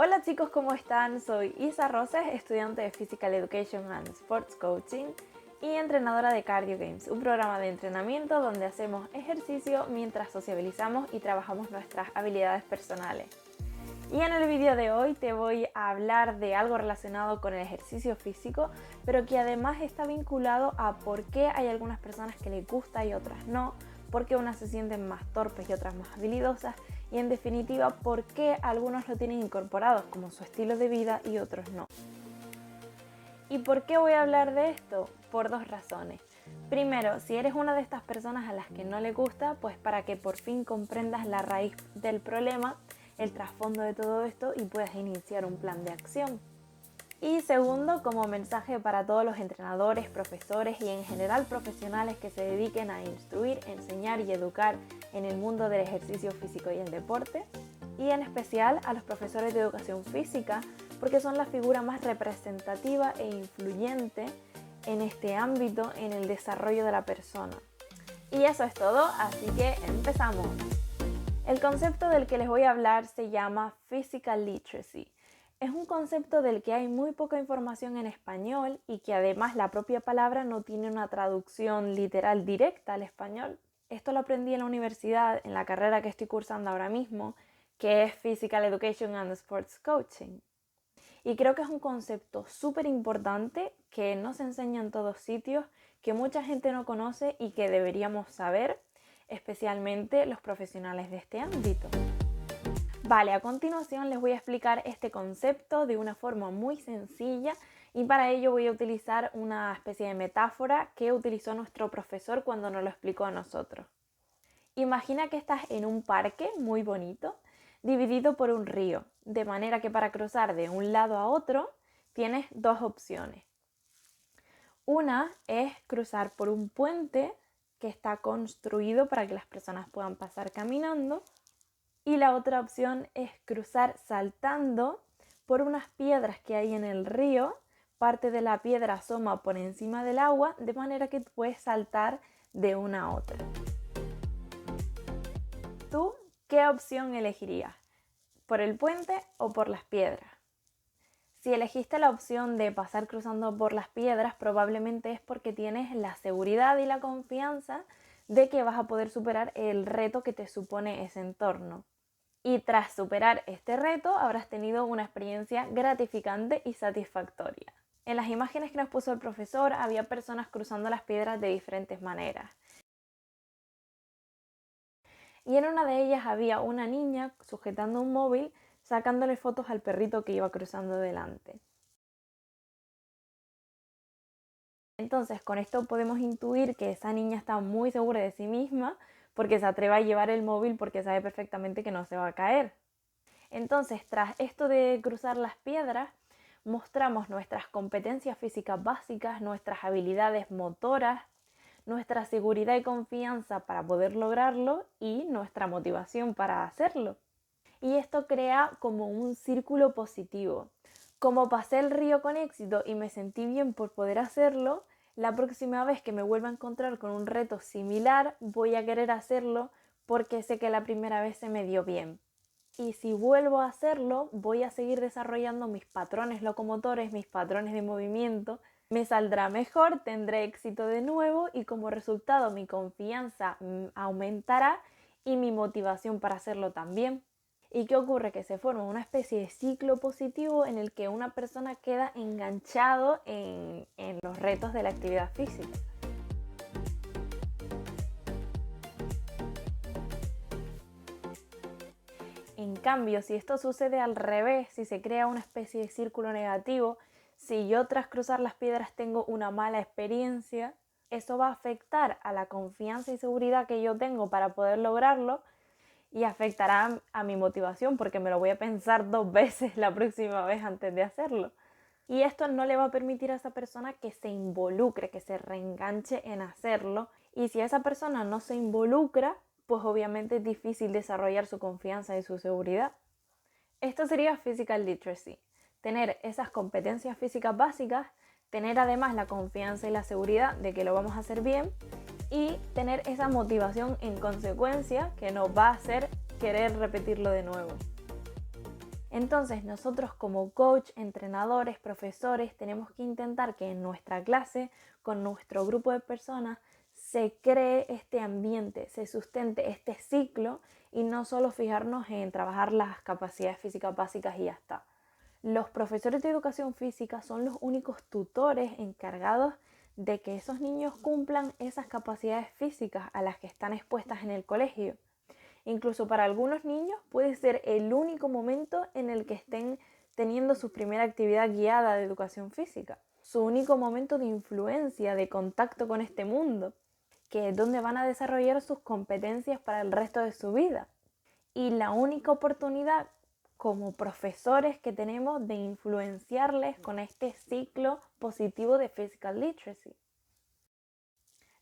Hola chicos, ¿cómo están? Soy Isa Roses, estudiante de Physical Education and Sports Coaching y entrenadora de Cardio Games, un programa de entrenamiento donde hacemos ejercicio mientras sociabilizamos y trabajamos nuestras habilidades personales. Y en el vídeo de hoy te voy a hablar de algo relacionado con el ejercicio físico, pero que además está vinculado a por qué hay algunas personas que les gusta y otras no, por qué unas se sienten más torpes y otras más habilidosas, y en definitiva por qué algunos lo tienen incorporados como su estilo de vida y otros no. ¿Y por qué voy a hablar de esto? Por dos razones. Primero, si eres una de estas personas a las que no le gusta, pues para que por fin comprendas la raíz del problema, el trasfondo de todo esto y puedas iniciar un plan de acción. Y segundo, como mensaje para todos los entrenadores, profesores y en general profesionales que se dediquen a instruir, enseñar y educar en el mundo del ejercicio físico y el deporte, y en especial a los profesores de educación física, porque son la figura más representativa e influyente en este ámbito en el desarrollo de la persona. Y eso es todo, así que empezamos. El concepto del que les voy a hablar se llama Physical Literacy. Es un concepto del que hay muy poca información en español y que además la propia palabra no tiene una traducción literal directa al español. Esto lo aprendí en la universidad, en la carrera que estoy cursando ahora mismo, que es Physical Education and Sports Coaching. Y creo que es un concepto súper importante que no se enseña en todos sitios, que mucha gente no conoce y que deberíamos saber, especialmente los profesionales de este ámbito. Vale, a continuación les voy a explicar este concepto de una forma muy sencilla y para ello voy a utilizar una especie de metáfora que utilizó nuestro profesor cuando nos lo explicó a nosotros. Imagina que estás en un parque muy bonito, dividido por un río, de manera que para cruzar de un lado a otro tienes dos opciones. Una es cruzar por un puente que está construido para que las personas puedan pasar caminando. Y la otra opción es cruzar saltando por unas piedras que hay en el río. Parte de la piedra asoma por encima del agua, de manera que puedes saltar de una a otra. ¿Tú qué opción elegirías? ¿Por el puente o por las piedras? Si elegiste la opción de pasar cruzando por las piedras, probablemente es porque tienes la seguridad y la confianza de que vas a poder superar el reto que te supone ese entorno. Y tras superar este reto habrás tenido una experiencia gratificante y satisfactoria. En las imágenes que nos puso el profesor había personas cruzando las piedras de diferentes maneras. Y en una de ellas había una niña sujetando un móvil sacándole fotos al perrito que iba cruzando delante. Entonces con esto podemos intuir que esa niña está muy segura de sí misma porque se atreve a llevar el móvil porque sabe perfectamente que no se va a caer. Entonces, tras esto de cruzar las piedras, mostramos nuestras competencias físicas básicas, nuestras habilidades motoras, nuestra seguridad y confianza para poder lograrlo y nuestra motivación para hacerlo. Y esto crea como un círculo positivo. Como pasé el río con éxito y me sentí bien por poder hacerlo, la próxima vez que me vuelva a encontrar con un reto similar, voy a querer hacerlo porque sé que la primera vez se me dio bien. Y si vuelvo a hacerlo, voy a seguir desarrollando mis patrones locomotores, mis patrones de movimiento. Me saldrá mejor, tendré éxito de nuevo y como resultado mi confianza aumentará y mi motivación para hacerlo también. ¿Y qué ocurre? Que se forma una especie de ciclo positivo en el que una persona queda enganchado en los retos de la actividad física. En cambio, si esto sucede al revés, si se crea una especie de círculo negativo, si yo tras cruzar las piedras tengo una mala experiencia, eso va a afectar a la confianza y seguridad que yo tengo para poder lograrlo y afectará a mi motivación porque me lo voy a pensar 2 veces la próxima vez antes de hacerlo. Y esto no le va a permitir a esa persona que se involucre, que se reenganche en hacerlo. Y si esa persona no se involucra, pues obviamente es difícil desarrollar su confianza y su seguridad. Esto sería Physical Literacy. Tener esas competencias físicas básicas, tener además la confianza y la seguridad de que lo vamos a hacer bien y tener esa motivación en consecuencia que nos va a hacer querer repetirlo de nuevo. Entonces nosotros como coach, entrenadores, profesores, tenemos que intentar que en nuestra clase, con nuestro grupo de personas, se cree este ambiente, se sustente este ciclo y no solo fijarnos en trabajar las capacidades físicas básicas y ya está. Los profesores de educación física son los únicos tutores encargados de que esos niños cumplan esas capacidades físicas a las que están expuestas en el colegio. Incluso para algunos niños puede ser el único momento en el que estén teniendo su primera actividad guiada de educación física, su único momento de influencia, de contacto con este mundo, que es donde van a desarrollar sus competencias para el resto de su vida. Y la única oportunidad como profesores que tenemos de influenciarles con este ciclo positivo de Physical Literacy.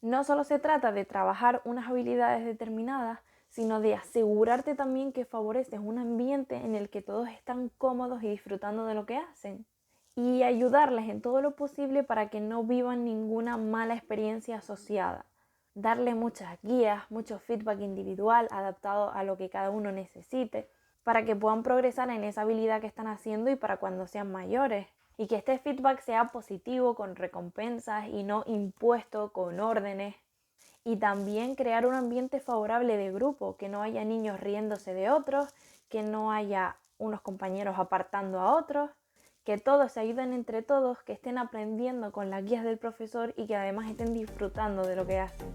No solo se trata de trabajar unas habilidades determinadas, sino de asegurarte también que favoreces un ambiente en el que todos están cómodos y disfrutando de lo que hacen. Y ayudarles en todo lo posible para que no vivan ninguna mala experiencia asociada. Darles muchas guías, mucho feedback individual adaptado a lo que cada uno necesite, para que puedan progresar en esa habilidad que están haciendo y para cuando sean mayores. Y que este feedback sea positivo, con recompensas y no impuesto con órdenes. Y también crear un ambiente favorable de grupo, que no haya niños riéndose de otros, que no haya unos compañeros apartando a otros, que todos se ayuden entre todos, que estén aprendiendo con las guías del profesor y que además estén disfrutando de lo que hacen.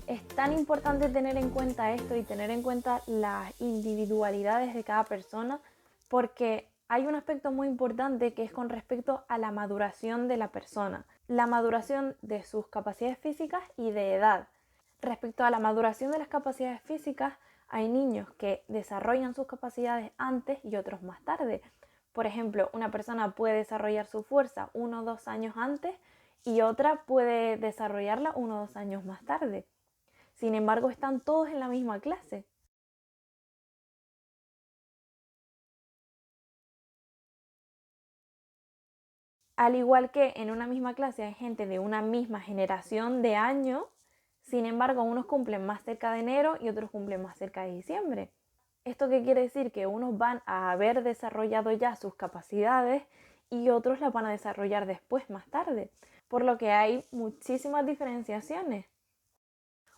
Es tan importante tener en cuenta esto y tener en cuenta las individualidades de cada persona, porque hay un aspecto muy importante que es con respecto a la maduración de la persona, la maduración de sus capacidades físicas y de edad. Respecto a la maduración de las capacidades físicas, hay niños que desarrollan sus capacidades antes y otros más tarde. Por ejemplo, una persona puede desarrollar su fuerza 1 o 2 años antes y otra puede desarrollarla 1 o 2 años más tarde. Sin embargo, están todos en la misma clase. Al igual que en una misma clase hay gente de una misma generación de año, sin embargo, unos cumplen más cerca de enero y otros cumplen más cerca de diciembre. ¿Esto qué quiere decir? Que unos van a haber desarrollado ya sus capacidades y otros las van a desarrollar después, más tarde. Por lo que hay muchísimas diferenciaciones.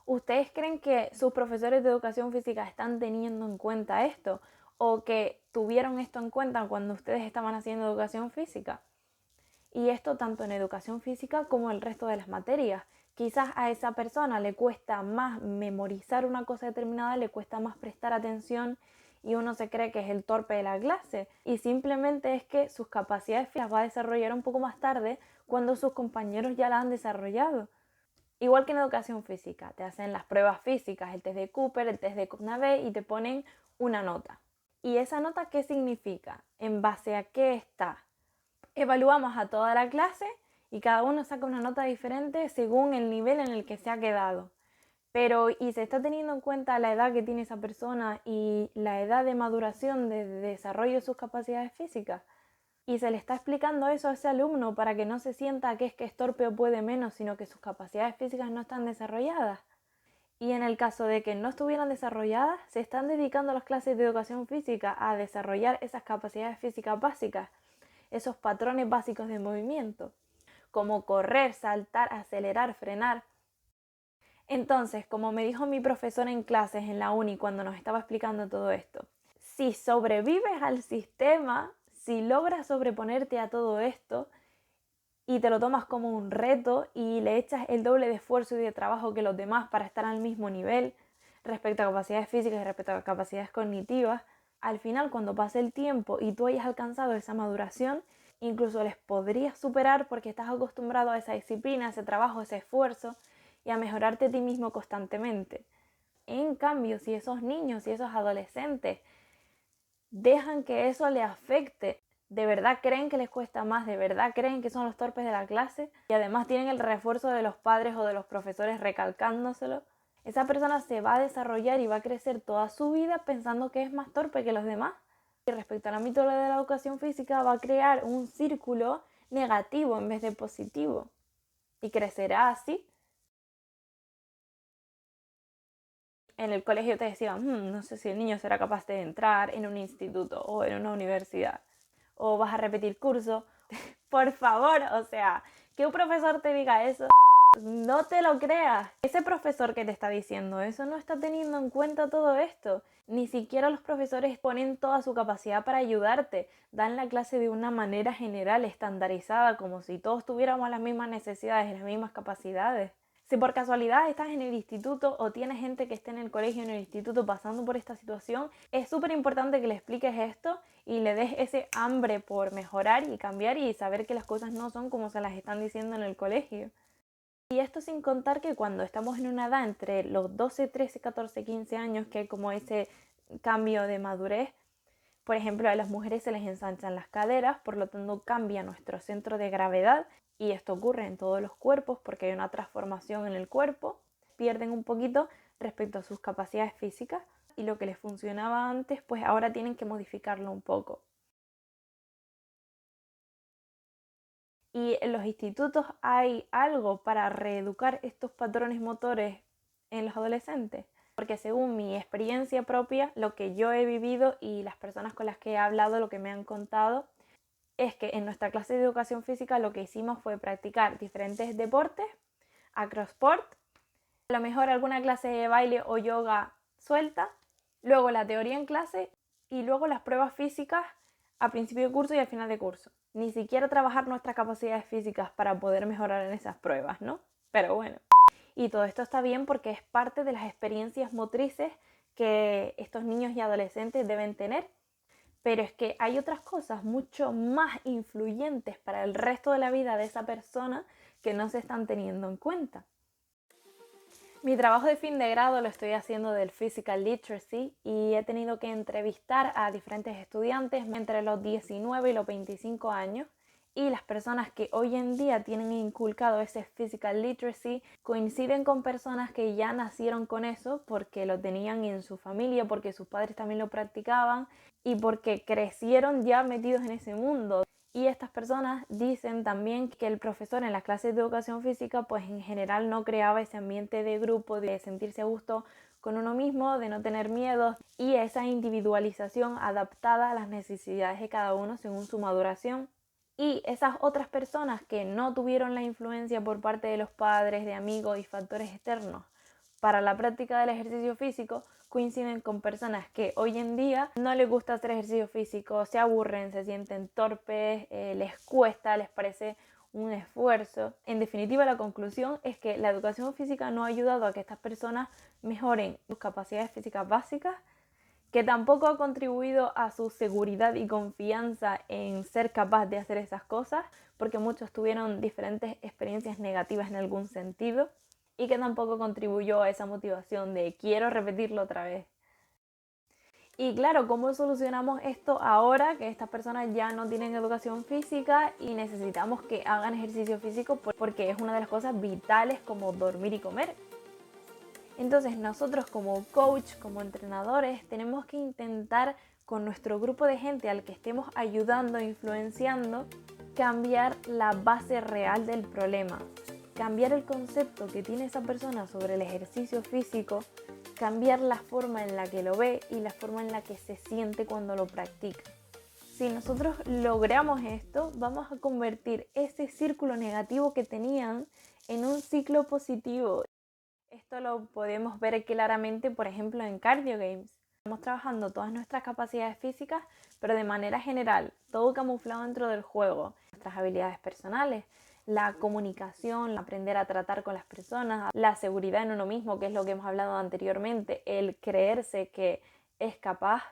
¿Ustedes creen que sus profesores de educación física están teniendo en cuenta esto? ¿O que tuvieron esto en cuenta cuando ustedes estaban haciendo educación física? Y esto tanto en educación física como en el resto de las materias. Quizás a esa persona le cuesta más memorizar una cosa determinada, le cuesta más prestar atención y uno se cree que es el torpe de la clase. Y simplemente es que sus capacidades las va a desarrollar un poco más tarde cuando sus compañeros ya la han desarrollado. Igual que en educación física, te hacen las pruebas físicas, el test de Cooper, el test de Cognavé y te ponen una nota. ¿Y esa nota qué significa? ¿En base a qué está? Evaluamos a toda la clase y cada uno saca una nota diferente según el nivel en el que se ha quedado. Pero, ¿y se está teniendo en cuenta la edad que tiene esa persona y la edad de maduración de desarrollo de sus capacidades físicas? Y se le está explicando eso a ese alumno para que no se sienta que es torpe o puede menos, sino que sus capacidades físicas no están desarrolladas. Y en el caso de que no estuvieran desarrolladas, se están dedicando las clases de educación física a desarrollar esas capacidades físicas básicas, esos patrones básicos de movimiento, como correr, saltar, acelerar, frenar. Entonces, como me dijo mi profesor en clases en la uni cuando nos estaba explicando todo esto, si sobrevives al sistema, si logras sobreponerte a todo esto y te lo tomas como un reto y le echas el doble de esfuerzo y de trabajo que los demás para estar al mismo nivel respecto a capacidades físicas y respecto a capacidades cognitivas, al final cuando pase el tiempo y tú hayas alcanzado esa maduración, incluso les podrías superar porque estás acostumbrado a esa disciplina, a ese trabajo, a ese esfuerzo y a mejorarte a ti mismo constantemente. En cambio, si esos niños y esos adolescentes dejan que eso le afecte, de verdad creen que les cuesta más, de verdad creen que son los torpes de la clase y además tienen el refuerzo de los padres o de los profesores recalcándoselo, esa persona se va a desarrollar y va a crecer toda su vida pensando que es más torpe que los demás. Y respecto al ámbito de la educación física va a crear un círculo negativo en vez de positivo y crecerá así. En el colegio te decían, no sé si el niño será capaz de entrar en un instituto o en una universidad, o vas a repetir curso. Por favor, o sea, que un profesor te diga eso, no te lo creas. Ese profesor que te está diciendo eso no está teniendo en cuenta todo esto. Ni siquiera los profesores ponen toda su capacidad para ayudarte. Dan la clase de una manera general, estandarizada, como si todos tuviéramos las mismas necesidades y las mismas capacidades. Si por casualidad estás en el instituto o tienes gente que esté en el colegio o en el instituto pasando por esta situación, es súper importante que le expliques esto y le des ese hambre por mejorar y cambiar y saber que las cosas no son como se las están diciendo en el colegio. Y esto sin contar que cuando estamos en una edad entre los 12, 13, 14, 15 años, que hay como ese cambio de madurez, por ejemplo, a las mujeres se les ensanchan las caderas, por lo tanto cambia nuestro centro de gravedad y esto ocurre en todos los cuerpos porque hay una transformación en el cuerpo, pierden un poquito respecto a sus capacidades físicas y lo que les funcionaba antes, pues ahora tienen que modificarlo un poco. Y en los institutos hay algo para reeducar estos patrones motores en los adolescentes. Porque según mi experiencia propia, lo que yo he vivido y las personas con las que he hablado, lo que me han contado, es que en nuestra clase de educación física lo que hicimos fue practicar diferentes deportes, acrosport, a lo mejor alguna clase de baile o yoga suelta, luego la teoría en clase y luego las pruebas físicas a principio de curso y al final de curso. Ni siquiera trabajar nuestras capacidades físicas para poder mejorar en esas pruebas, ¿no? Pero bueno. Y todo esto está bien porque es parte de las experiencias motrices que estos niños y adolescentes deben tener. Pero es que hay otras cosas mucho más influyentes para el resto de la vida de esa persona que no se están teniendo en cuenta. Mi trabajo de fin de grado lo estoy haciendo del Physical Literacy y he tenido que entrevistar a diferentes estudiantes entre los 19 y los 25 años y las personas que hoy en día tienen inculcado ese Physical Literacy coinciden con personas que ya nacieron con eso porque lo tenían en su familia, porque sus padres también lo practicaban y porque crecieron ya metidos en ese mundo. Y estas personas dicen también que el profesor en las clases de educación física pues en general no creaba ese ambiente de grupo, de sentirse a gusto con uno mismo, de no tener miedo y esa individualización adaptada a las necesidades de cada uno según su maduración. Y esas otras personas que no tuvieron la influencia por parte de los padres, de amigos y factores externos para la práctica del ejercicio físico coinciden con personas que hoy en día no les gusta hacer ejercicio físico, se aburren, se sienten torpes, les cuesta, les parece un esfuerzo. En definitiva, la conclusión es que la educación física no ha ayudado a que estas personas mejoren sus capacidades físicas básicas, que tampoco ha contribuido a su seguridad y confianza en ser capaz de hacer esas cosas, porque muchos tuvieron diferentes experiencias negativas en algún sentido, y que tampoco contribuyó a esa motivación de quiero repetirlo otra vez. Y claro, ¿cómo solucionamos esto ahora que estas personas ya no tienen educación física y necesitamos que hagan ejercicio físico porque es una de las cosas vitales como dormir y comer? Entonces nosotros como coach, como entrenadores, tenemos que intentar con nuestro grupo de gente al que estemos ayudando, influenciando, cambiar la base real del problema. Cambiar el concepto que tiene esa persona sobre el ejercicio físico, cambiar la forma en la que lo ve y la forma en la que se siente cuando lo practica. Si nosotros logramos esto, vamos a convertir ese círculo negativo que tenían en un ciclo positivo. Esto lo podemos ver claramente, por ejemplo, en Cardio Games. Estamos trabajando todas nuestras capacidades físicas, pero de manera general, todo camuflado dentro del juego. Nuestras habilidades personales, la comunicación, aprender a tratar con las personas, la seguridad en uno mismo, que es lo que hemos hablado anteriormente, el creerse que es capaz,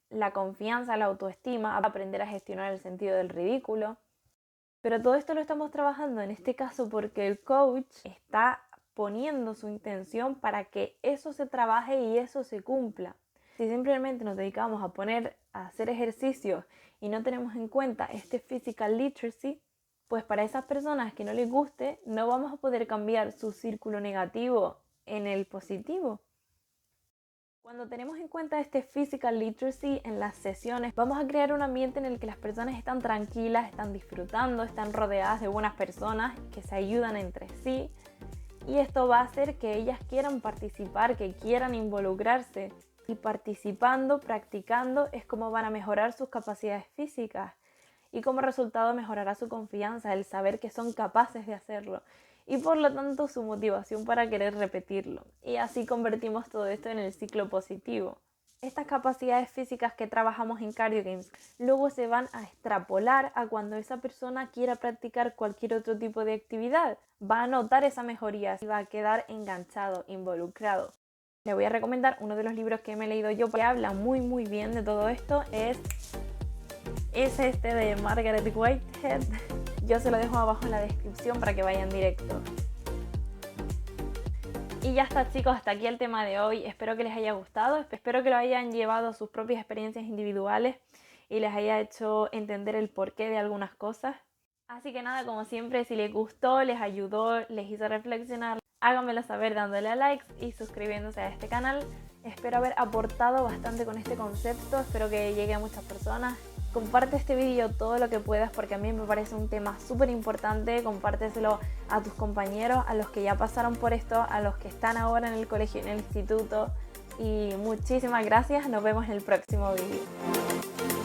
la confianza, la autoestima, aprender a gestionar el sentido del ridículo. Pero todo esto lo estamos trabajando en este caso porque el coach está poniendo su intención para que eso se trabaje y eso se cumpla. Si simplemente nos dedicamos a hacer ejercicios y no tenemos en cuenta este physical literacy, pues para esas personas que no les guste, no vamos a poder cambiar su círculo negativo en el positivo. Cuando tenemos en cuenta este physical literacy en las sesiones, vamos a crear un ambiente en el que las personas están tranquilas, están disfrutando, están rodeadas de buenas personas que se ayudan entre sí. y esto va a hacer que ellas quieran participar, que quieran involucrarse. Y participando, practicando, es como van a mejorar sus capacidades físicas y como resultado mejorará su confianza, el saber que son capaces de hacerlo y por lo tanto su motivación para querer repetirlo. Y así convertimos todo esto en el ciclo positivo. Estas capacidades físicas que trabajamos en Cardio Games luego se van a extrapolar a cuando esa persona quiera practicar cualquier otro tipo de actividad. Va a notar esa mejoría y va a quedar enganchado, involucrado. Le voy a recomendar uno de los libros que me he leído yo que habla muy bien de todo esto. Es este de Margaret Whitehead. Yo se lo dejo abajo en la descripción para que vayan directo. Y ya está, chicos, hasta aquí el tema de hoy. Espero que les haya gustado, espero que lo hayan llevado a sus propias experiencias individuales y les haya hecho entender el porqué de algunas cosas. Así que nada, como siempre, si les gustó, les ayudó, les hizo reflexionar, háganmelo saber dándole a likes y suscribiéndose a este canal. Espero haber aportado bastante con este concepto, espero que llegue a muchas personas. Comparte este vídeo todo lo que puedas porque a mí me parece un tema súper importante. Compárteselo a tus compañeros, a los que ya pasaron por esto, a los que están ahora en el colegio, en el instituto. Y muchísimas gracias, nos vemos en el próximo vídeo.